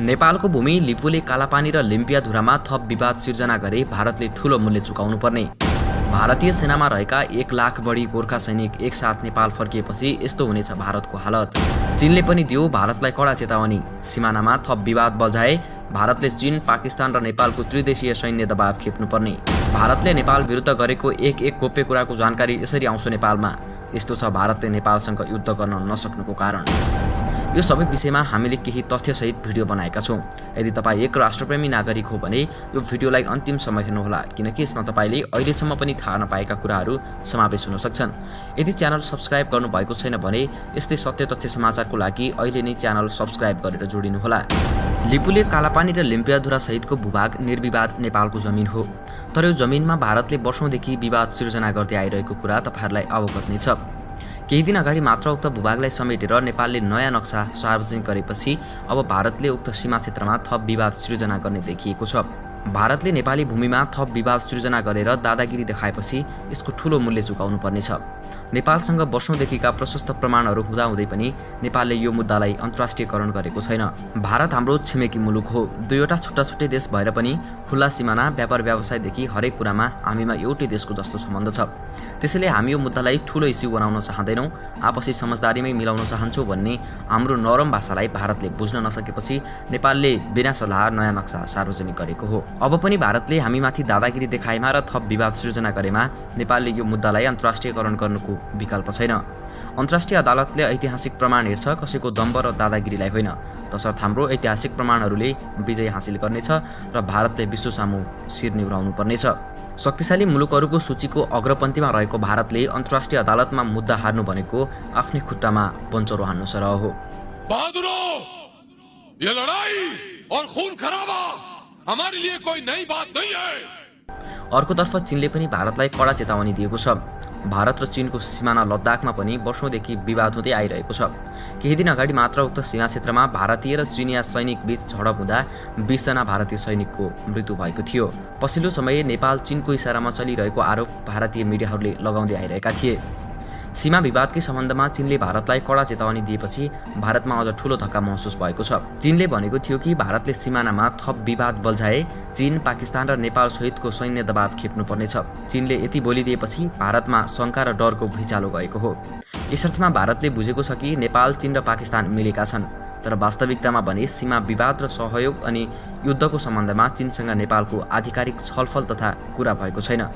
नेपालको भूमि लिपुले कालापानी र लिम्पियाधुरामा थप विवाद सिर्जना गरे भारतले ठूलो मूल्य चुकाउनु पर्ने। भारतीय सेनामा रहेका 1 लाख बढी गोर्खा सैनिक एकसाथ नेपाल फर्किएपछि यस्तो हुनेछ भारतको हालत। चीनले पनि दियो भारतलाई कडा चेतावनी। सिमानामा थप विवाद बल्झाए भारतले चीन, पाकिस्तान र नेपालको त्रिदेशीय सैन्य दबाव खेप्नुपर्ने। भारतले नेपाल विरुद्ध गरेको एक गोप्य कुराको जानकारी यसरी आउँछ नेपालमा। यस्तो छ भारतले नेपालसँग युद्ध गर्न नसक्नुको कारण। यो सबै विषयमा हामीले केही तथ्यसहित भिडियो बनाएका छौं। यदि तपाईँ एक राष्ट्रप्रेमी नागरिक हो भने यो भिडियोलाई अन्तिमसम्म हेर्नुहोला, किनकि यसमा तपाईले अहिलेसम्म पनि थाहा नपाएका कुराहरू समावेश हुन सक्छन्। यदि च्यानल सब्स्क्राइब गर्नुभएको छैन भने यस्तै सत्य तथ्य समाचारको लागि अहिले नै च्यानल सब्स्क्राइब गरेर जोडिनुहोला। लिपुले कालापानी र लिम्पियाधुरा सहितको भूभाग निर्विवाद नेपालको जमिन हो। तर यो जमिनमा भारतले वर्षौंदेखि विवाद सिर्जना गर्दै आइरहेको कुरा तपाईहरुलाई अवगत नै छ। केही दिन अगाडि मात्र उक्त भूभागलाई समेटेर नेपालले नयाँ नक्सा सार्वजनिक गरेपछि अब भारतले उक्त सीमा क्षेत्रमा थप विवाद सृजना गर्ने देखिएको छ। भारतले नेपाली भूमिमा थप विवाद सृजना गरेर दादागिरी देखाएपछि यसको ठूलो मूल्य चुकाउनु पर्नेछ। नेपालसँग वर्षौंदेखिका प्रशस्त प्रमाणहरू हुँदाहुँदै पनि नेपालले यो मुद्दालाई अन्तर्राष्ट्रियकरण गरेको छैन। भारत हाम्रो छिमेकी मुलुक हो। दुईवटा छुट्टा-छुट्टै देश भएर पनि खुल्ला सीमाना, व्यापार व्यवसायदेखि हरेक कुरामा हामीमा एउटै देशको जस्तो सम्बन्ध छ। त्यसैले हामी यो मुद्दालाई ठूलो इस्यु बनाउन चाहँदैनौं, आपसी समझदारीमै मिलाउन चाहन्छौं भन्ने हाम्रो नरम भाषालाई भारतले बुझ्न नसकेपछि नेपालले बिना सल्लाह नयाँ नक्सा सार्वजनिक गरेको हो। अब पनि भारतले हामीमाथि दादागिरी देखाएमा र थप विवाद सृजना गरेमा नेपालले यो मुद्दालाई अन्तर्राष्ट्रियकरण गर्नुको विकल्प छैन। अन्तर्राष्ट्रिय अदालतले ऐतिहासिक प्रमाण हेर्छ, कसैको दम्ब र दादागिरीलाई होइन। तसर्थ हाम्रो ऐतिहासिक प्रमाणहरूले विजय हासिल गर्नेछ र भारतले विश्व सामु शिर निहुराउनु पर्नेछ। शक्तिशाली मुलुकहरूको सूचीको अग्रपन्थीमा रहेको भारतले अन्तर्राष्ट्रिय अदालतमा मुद्दा हार्नु भनेको आफ्नै खुट्टामा बन्चरो हान्नु सरह हो। बहादुरों, ये लड़ाई और खून खराबा हमारे लिए कोई नई बात नहीं है। अर्कोतर्फ चीनले पनि भारतलाई कडा चेतावनी दिएको छ। भारत र चीनको सीमाना लद्दाखमा पनि वर्षौंदेखि विवाद हुँदै आइरहेको छ। केही दिन अगाडि मात्र उक्त सीमा क्षेत्रमा भारतीय र चीनिया सैनिक बीच झडप हुँदा 20 जना भारतीय सैनिकको मृत्यु भएको थियो। पछिल्लो समय नेपाल चीनको इशारामा चलिरहेको आरोप भारतीय मिडियाहरूले लगाउँदै आइरहेका थिए। सीमा विवादकै सम्बन्धमा चीनले भारतलाई कडा चेतावनी दिएपछि भारतमा अझ ठूलो धक्का महसुस भएको छ। चीनले भनेको थियो कि भारतले सीमानामा थप विवाद बल्झाए चीन, पाकिस्तान र नेपाल सहितको सैन्य दबाव खेप्नुपर्नेछ। चीनले यति बोलिदिएपछि भारतमा शंका र डरको भुइँचालो गएको हो। यसर्थमा भारतले बुझेको छ कि नेपाल, चीन र पाकिस्तान मिलेका छन्, तर वास्तविकतामा भने सीमा विवाद र सहयोग अनि युद्धको सम्बन्धमा चीनसँग नेपालको आधिकारिक छलफल तथा कुरा भएको छैन।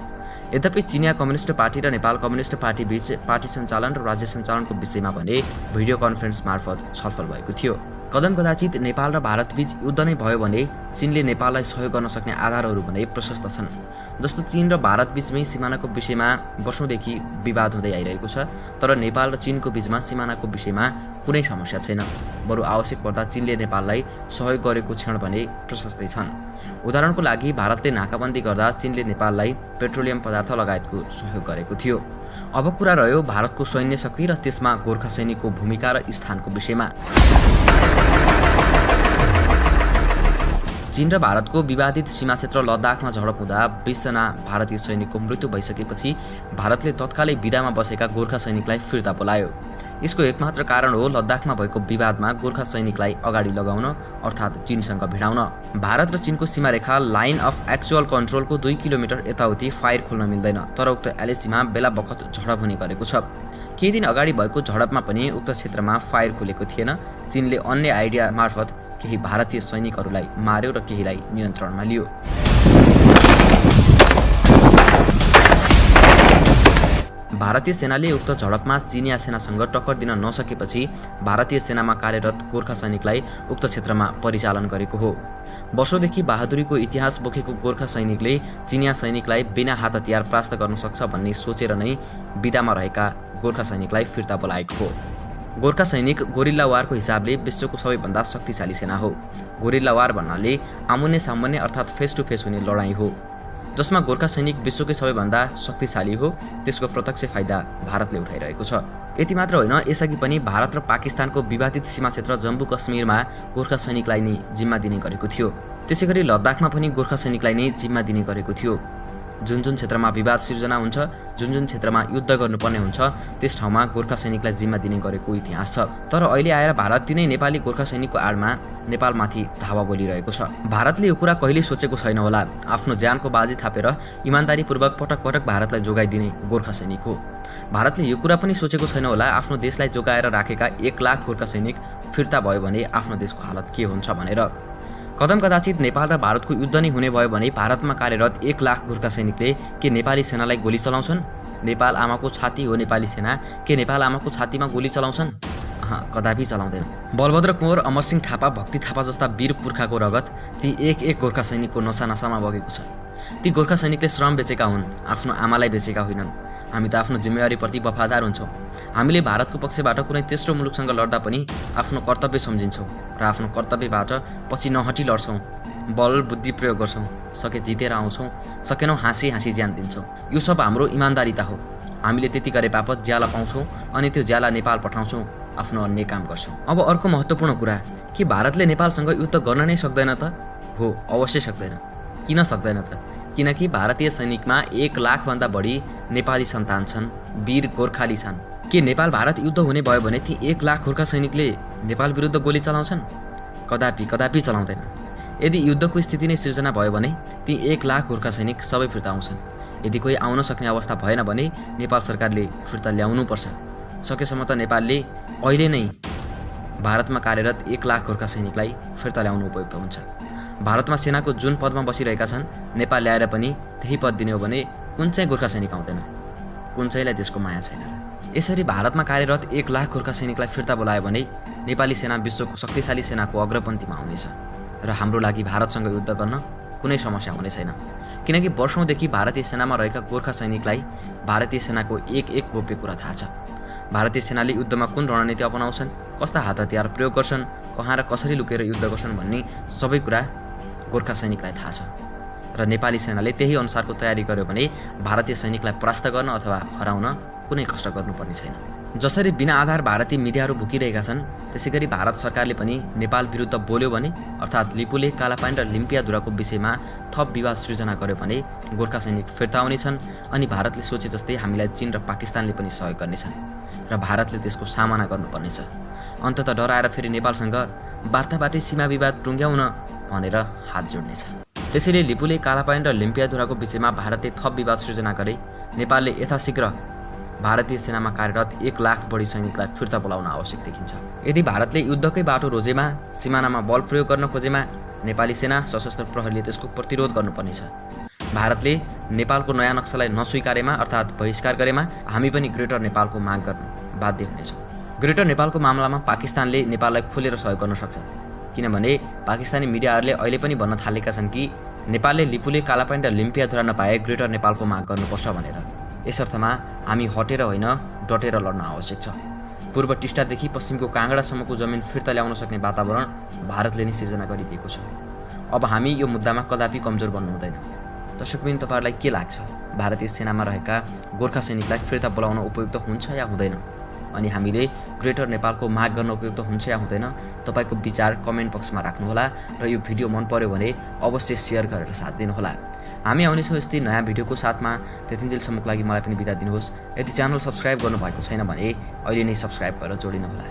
यद्यपि चिनिया कम्युनिस्ट पार्टी र नेपाल कम्युनिस्ट पार्टी बीच पार्टी सञ्चालन र राज्य सञ्चालनको विषयमा भने भिडियो कन्फरेन्स मार्फत छलफल भएको थियो। कदाचित नेपाल र भारत बीच युद्ध नै भयो भने चीनले नेपाललाई सहयोग गर्न सक्ने आधारहरू भने प्रशस्त छन्। जस्तो चीन र भारत बीचमै सिमानाको विषयमा वर्षौंदेखि विवाद हुँदै आइरहेको छ, तर नेपाल र चीनको बीचमा सिमानाको विषयमा कुनै समस्या छैन। बरु आवश्यक पर्दा चीनले नेपाललाई सहयोग गरेको क्षण भने प्रशस्तै छन्। उदाहरणको लागि भारतले नाकाबन्दी गर्दा चीनले नेपाललाई पेट्रोलियम पदार्थ लगायतको सहयोग गरेको थियो। अब कुरा रह्यो भारतको सैन्य शक्ति र त्यसमा गोर्खा सैनिकको भूमिका र स्थानको विषयमा। चीन र भारतको विवादित सीमा क्षेत्र लद्दाखमा झडप हुँदा 20 जना भारतीय सैनिकको मृत्यु भइसकेपछि भारतले तत्कालै विदामा बसेका गोर्खा सैनिकलाई फिर्ता बोलायो। यसको एकमात्र कारण हो लद्दाखमा भएको विवादमा गोर्खा सैनिकलाई अगाडि लगाउन अर्थात् चीनसँग भिडाउन। भारत र चीनको सीमारेखा लाइन अफ एक्चुअल कन्ट्रोलको 2 किलोमिटर यताउति फायर खोल्न मिल्दैन, तर उक्त एलएसीमा बेला बखत झडप हुने गरेको छ। केही दिन अगाडि भएको झडपमा पनि उक्त क्षेत्रमा फायर खोलेको थिएन। चीनले अन्य आइडिया मार्फत केही भारतीय सैनिकहरूलाई मार्यो र केहीलाई नियन्त्रणमा लियो। भारतीय सेनाले उक्त झडपमा चिनिया सेनासँग टक्कर दिन नसकेपछि भारतीय सेनामा कार्यरत गोर्खा सैनिकलाई उक्त क्षेत्रमा परिचालन गरेको हो। वर्षौंदेखि बहादुरीको इतिहास बोकेको गोर्खा सैनिकले चिनिया सैनिकलाई बिना हात हतियार परास्त गर्न सक्छ भन्ने सोचेर नै विदामा रहेका गोर्खा सैनिकलाई फिर्ता बोलाएको हो। गोर्खा सैनिक गोरिल्ला वारको हिसाबले विश्वको सबैभन्दा शक्तिशाली सेना हो। गोरिल्ला वार भन्नाले आमुन्ने सामुन्ने अर्थात् फेस टु फेस हुने लडाईँ हो, जसमा गोर्खा सैनिक विश्वकै सबैभन्दा शक्तिशाली हो। त्यसको प्रत्यक्ष फाइदा भारतले उठाइरहेको छ। यति मात्र होइन, यसअघि पनि भारत र पाकिस्तानको विवादित सीमा क्षेत्र जम्मू कश्मीरमा गोर्खा सैनिकलाई नै जिम्मा दिने गरेको थियो। त्यसैगरी लद्दाखमा पनि गोर्खा सैनिकलाई नै जिम्मा दिने गरेको थियो। जुन जुन क्षेत्रमा विवाद सिर्जना हुन्छ, जुन जुन क्षेत्रमा युद्ध गर्नुपर्ने हुन्छ, त्यस ठाउँमा गोर्खा सैनिकलाई जिम्मा दिने गरेको इतिहास छ। तर अहिले आएर भारत तिनै नेपाली गोर्खा सैनिकको आडमा नेपालमाथि धावा बोलिरहेको छ। भारतले यो कुरा कहिल्यै सोचेको छैन होला, आफ्नो ज्यानको बाजी थापेर इमानदारीपूर्वक पटक पटक भारतलाई जोगाइदिने गोर्खा सैनिक हो। भारतले यो कुरा पनि सोचेको छैन होला, आफ्नो देशलाई जोगाएर राखेका 1 लाख गोर्खा सैनिक फिर्ता भयो भने आफ्नो देशको हालत के हुन्छ भनेर। कदम कदाचित नेपाल र भारतको युद्ध नै हुने भयो भने भारतमा कार्यरत 1 लाख गोर्खा सैनिकले के नेपाली सेनालाई गोली चलाउँछन्? नेपाल आमाको छाती हो नेपाली सेना, के नेपाल आमाको छातीमा गोली चलाउँछन्? कदापि चलाउँदैन। बलभद्र कुँवर, अमरसिंह थापा, भक्ति थापा जस्ता वीर पुर्खाको रगत ती एक गोर्खा सैनिकको नसामा बगेको छ। ती गोर्खा सैनिकले श्रम बेचेका हुन्, आफ्नो आमालाई बेचेका होइनन्। हामी त आफ्नो जिम्मेवारीप्रति वफादार हुन्छौँ। हामीले भारतको पक्षबाट कुनै तेस्रो मुलुकसँग लड्दा पनि आफ्नो कर्तव्य सम्झिन्छौँ र आफ्नो कर्तव्यबाट पछि नहटी लड्छौँ। बल बुद्धि प्रयोग गर्छौँ, सके जितेर आउँछौँ, सकेनौँ हाँसी ज्यान दिन्छौँ। यो सब हाम्रो इमान्दारिता हो। हामीले त्यति गरे बापत ज्याला पाउँछौँ अनि त्यो ज्याला नेपाल पठाउँछौँ, आफ्नो अन्य काम गर्छौँ। अब अर्को महत्त्वपूर्ण कुरा, कि भारतले नेपालसँग युद्ध गर्न नै सक्दैन त? हो, अवश्य सक्दैन। किन सक्दैन त? किनकि भारतीय सैनिकमा 1 लाखभन्दा बढी नेपाली सन्तान छन्, वीर गोर्खाली छन्। के नेपाल भारत युद्ध हुने भयो भने ती 1 लाख गोर्खा सैनिकले नेपाल विरुद्ध गोली चलाउँछन्? कदापि चलाउँदैन। यदि युद्धको स्थिति नै सिर्जना भयो भने ती 1 लाख गोर्खा सैनिक सबै फिर्ता आउँछन्। यदि कोही आउन सक्ने अवस्था भएन भने नेपाल सरकारले फिर्ता ल्याउनुपर्छ। सकेसम्म त नेपालले अहिले नै भारतमा कार्यरत 1 लाख गोर्खा सैनिकलाई फिर्ता ल्याउनु उपयुक्त हुन्छ। भारतमा सेनाको जुन पदमा बसिरहेका छन्, नेपाल ल्याएर पनि त्यही पद दिने हो भने कुन चाहिँ गोर्खा सैनिक आउँदैन? कुन चाहिँलाई त्यसको माया छैन। यसरी भारतमा कार्यरत 1 लाख गोर्खा सैनिकलाई फिर्ता बोलायो भने नेपाली सेना विश्वको शक्तिशाली सेनाको अग्रपन्थीमा आउनेछ र हाम्रो लागि भारतसँग युद्ध गर्न कुनै समस्या हुने छैन। किनकि वर्षौँदेखि भारतीय सेनामा रहेका गोर्खा सैनिकलाई भारतीय सेनाको एक गोप्य कुरा थाहा छ। भारतीय सेनाले युद्धमा कुन रणनीति अपनाउँछन्, कस्ता हात हतियार प्रयोग गर्छन्, कहाँ र कसरी लुकेर युद्ध गर्छन् भन्ने सबै कुरा गोर्खा सैनिकलाई थाहा छ र नेपाली सेनाले त्यही अनुसारको तयारी गर्यो भने भारतीय सैनिकलाई परास्त गर्न अथवा हराउन कुनै कष्ट गर्नुपर्ने छैन। जसरी बिना आधार भारतीय मिडियाहरू भुकिरहेका छन्, त्यसैगरी भारत सरकारले पनि नेपाल विरुद्ध बोल्यो भने, अर्थात् लिपुले, कालापानी र लिम्पियाधुराको विषयमा थप विवाद सृजना गर्यो भने गोर्खा सैनिक फिर्ता आउनेछन् अनि भारतले सोचे जस्तै हामीलाई चीन र पाकिस्तानले पनि सहयोग गर्नेछन् र भारतले त्यसको सामना गर्नुपर्नेछ। अन्ततः डराएर फेरि नेपालसँग वार्ताबाटै सीमा विवाद टुङ्ग्याउन भनेर हात जोड्नेछ। त्यसैले लिपुले, कालापानी र लिम्पियाधुराको विषयमा भारतले थप विवाद सृजना गरे नेपालले यथाशीघ्र भारतीय सेनामा कार्यरत 1 लाख बढी सैनिकलाई फिर्ता बोलाउन आवश्यक देखिन्छ। यदि भारतले युद्धकै बाटो रोजेमा, सिमानामा बल प्रयोग गर्न खोजेमा नेपाली सेना, सशस्त्र प्रहरीले त्यसको प्रतिरोध गर्नुपर्नेछ। भारतले नेपालको नयाँ नक्सालाई नस्वीकारेमा अर्थात् बहिष्कार गरेमा हामी पनि ग्रेटर नेपालको माग गर्न बाध्य हुनेछौँ। ग्रेटर नेपालको मामलामा पाकिस्तानले नेपाललाई खोलेर सहयोग गर्न सक्छ, किनभने पाकिस्तानी मिडियाहरूले अहिले पनि भन्न थालेका छन् कि नेपालले लिपुले, कालापानी र लिम्पियाधुरा नपाए ग्रेटर नेपालको माग गर्नुपर्छ भनेर। यसर्थमा हामी हटेर होइन, डटेर लड्न आवश्यक छ। पूर्व टिस्टादेखि पश्चिमको काँगडासम्मको जमिन फिर्ता ल्याउन सक्ने वातावरण भारतले नै सिर्जना गरिदिएको छ। अब हामी यो मुद्दामा कदापि कमजोर बन्नु हुँदैन। दर्शकबिन, तपाईँहरूलाई के लाग्छ? भारतीय सेनामा रहेका गोर्खा सैनिकलाई फिर्ता बोलाउन उपयुक्त हुन्छ या हुँदैन? अनि हामीले ग्रेटर नेपालको माग गर्न उपयुक्त हुन्छ या हुँदैन? तपाईँको विचार कमेन्ट बक्समा राख्नुहोला र यो भिडियो मन पर्यो भने अवश्य सेयर गरेर साथ दिनुहोला। हामी आउनेछौँ यस्तै नयाँ भिडियोको साथमा। त्यतिन्जेलसम्मको लागि मलाई पनि बिदा दिनुहोस्। यदि च्यानल सब्सक्राइब गर्नुभएको छैन भने अहिले नै सब्सक्राइब गरेर जोडिनुहोला।